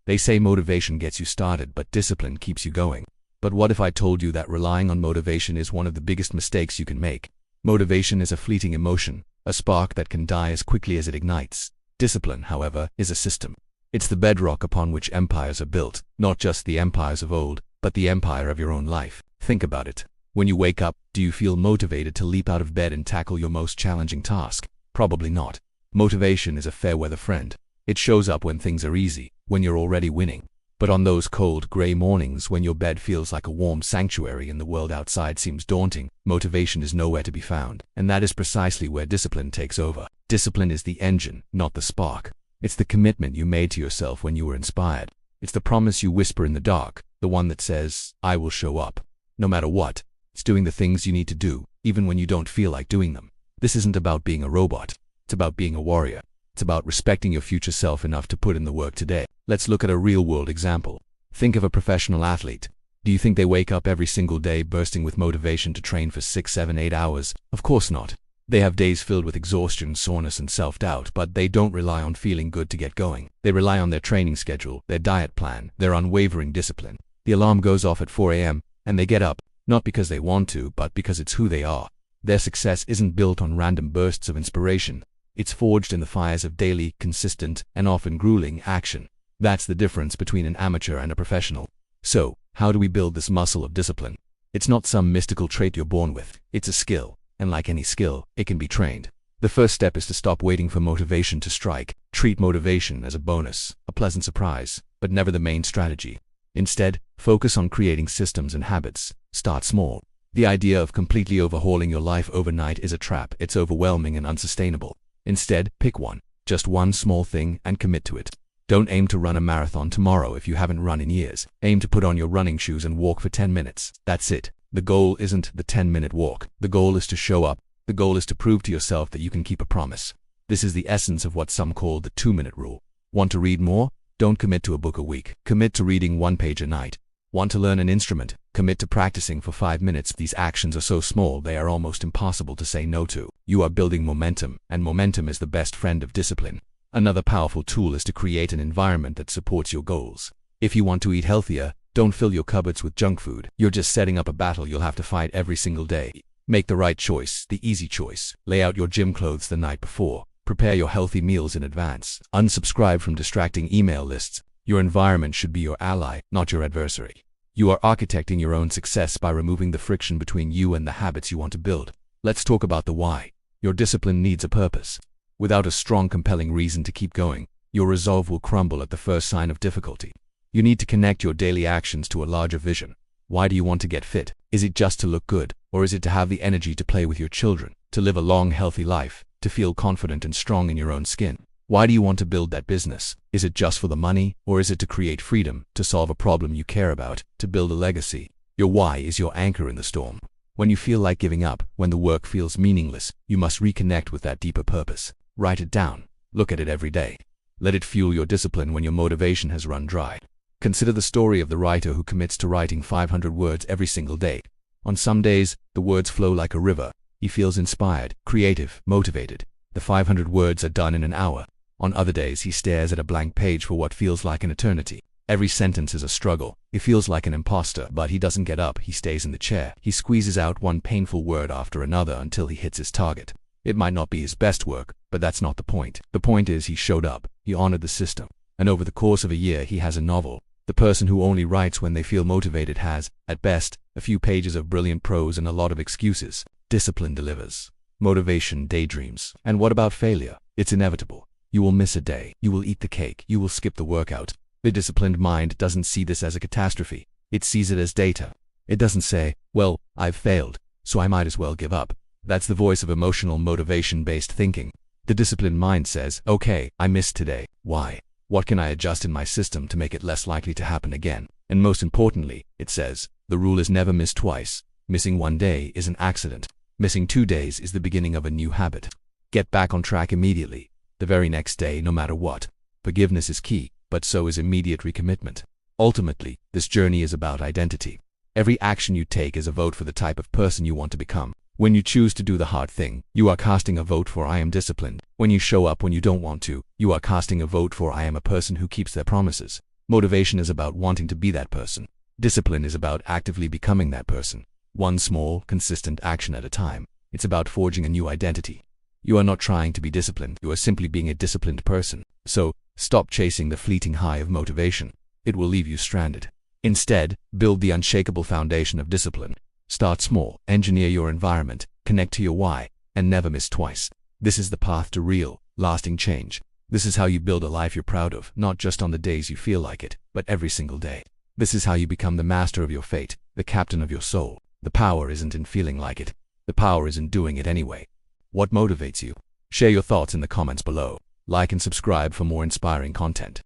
They say motivation gets you started, but discipline keeps you going. But what if I told you that relying on motivation is one of the biggest mistakes you can make? Motivation is a fleeting emotion, a spark that can die as quickly as it ignites. Discipline, however, is a system. It's the bedrock upon which empires are built, not just the empires of old, but the empire of your own life. Think about it. When you wake up, do you feel motivated to leap out of bed and tackle your most challenging task? Probably not. Motivation is a fair-weather friend. It shows up when things are easy, when you're already winning. But on those cold, gray mornings when your bed feels like a warm sanctuary and the world outside seems daunting, motivation is nowhere to be found. And that is precisely where discipline takes over. Discipline is the engine, not the spark. It's the commitment you made to yourself when you were inspired. It's the promise you whisper in the dark, the one that says, I will show up. No matter what. It's doing the things you need to do, even when you don't feel like doing them. This isn't about being a robot. It's about being a warrior. It's about respecting your future self enough to put in the work today. Let's look at a real-world example. Think of a professional athlete. Do you think they wake up every single day bursting with motivation to train for 6, 7, 8 hours? Of course not. They have days filled with exhaustion, soreness, and self-doubt, but they don't rely on feeling good to get going. They rely on their training schedule, their diet plan, their unwavering discipline. The alarm goes off at 4 a.m., and they get up, not because they want to, but because it's who they are. Their success isn't built on random bursts of inspiration. It's forged in the fires of daily, consistent, and often grueling action. That's the difference between an amateur and a professional. So, how do we build this muscle of discipline? It's not some mystical trait you're born with. It's a skill, and like any skill, it can be trained. The first step is to stop waiting for motivation to strike. Treat motivation as a bonus, a pleasant surprise, but never the main strategy. Instead, focus on creating systems and habits. Start small. The idea of completely overhauling your life overnight is a trap. It's overwhelming and unsustainable. Instead, pick one, just one small thing, and commit to it. Don't aim to run a marathon tomorrow if you haven't run in years. Aim to put on your running shoes and walk for 10 minutes. That's it. The goal isn't the 10-minute walk. The goal is to show up. The goal is to prove to yourself that you can keep a promise. This is the essence of what some call the 2-minute rule. Want to read more? Don't commit to a book a week. Commit to reading 1 page a night. Want to learn an instrument? Commit to practicing for 5 minutes. These actions are so small they are almost impossible to say no to. You are building momentum, and momentum is the best friend of discipline. Another powerful tool is to create an environment that supports your goals. If you want to eat healthier, don't fill your cupboards with junk food. You're just setting up a battle you'll have to fight every single day. Make the right choice, the easy choice. Lay out your gym clothes the night before. Prepare your healthy meals in advance. Unsubscribe from distracting email lists. Your environment should be your ally, not your adversary. You are architecting your own success by removing the friction between you and the habits you want to build. Let's talk about the why. Your discipline needs a purpose. Without a strong, compelling reason to keep going, your resolve will crumble at the first sign of difficulty. You need to connect your daily actions to a larger vision. Why do you want to get fit? Is it just to look good, or is it to have the energy to play with your children, to live a long, healthy life, to feel confident and strong in your own skin? Why do you want to build that business? Is it just for the money, or is it to create freedom, to solve a problem you care about, to build a legacy? Your why is your anchor in the storm. When you feel like giving up, when the work feels meaningless, you must reconnect with that deeper purpose. Write it down. Look at it every day. Let it fuel your discipline when your motivation has run dry. Consider the story of the writer who commits to writing 500 words every single day. On some days, the words flow like a river. He feels inspired, creative, motivated. The 500 words are done in an hour. On other days, he stares at a blank page for what feels like an eternity. Every sentence is a struggle. He feels like an imposter, but he doesn't get up. He stays in the chair. He squeezes out one painful word after another until he hits his target. It might not be his best work, but that's not the point. The point is he showed up. He honored the system. And over the course of a year, he has a novel. The person who only writes when they feel motivated has, at best, a few pages of brilliant prose and a lot of excuses. Discipline delivers. Motivation daydreams. And what about failure? It's inevitable. You will miss a day. You will eat the cake. You will skip the workout. The disciplined mind doesn't see this as a catastrophe. It sees it as data. It doesn't say, well, I've failed, so I might as well give up. That's the voice of emotional motivation-based thinking. The disciplined mind says, okay, I missed today. Why? What can I adjust in my system to make it less likely to happen again? And most importantly, it says, the rule is never miss twice. Missing one day is an accident. Missing 2 days is the beginning of a new habit. Get back on track immediately. The very next day, no matter what. Forgiveness is key, but so is immediate recommitment. Ultimately, this journey is about identity. Every action you take is a vote for the type of person you want to become. When you choose to do the hard thing, you are casting a vote for I am disciplined. When you show up when you don't want to, you are casting a vote for I am a person who keeps their promises. Motivation is about wanting to be that person. Discipline is about actively becoming that person. One small, consistent action at a time. It's about forging a new identity. You are not trying to be disciplined. You are simply being a disciplined person. So, stop chasing the fleeting high of motivation. It will leave you stranded. Instead, build the unshakable foundation of discipline. Start small, engineer your environment, connect to your why, and never miss twice. This is the path to real, lasting change. This is how you build a life you're proud of, not just on the days you feel like it, but every single day. This is how you become the master of your fate, the captain of your soul. The power isn't in feeling like it. The power is in doing it anyway. What motivates you? Share your thoughts in the comments below. Like and subscribe for more inspiring content.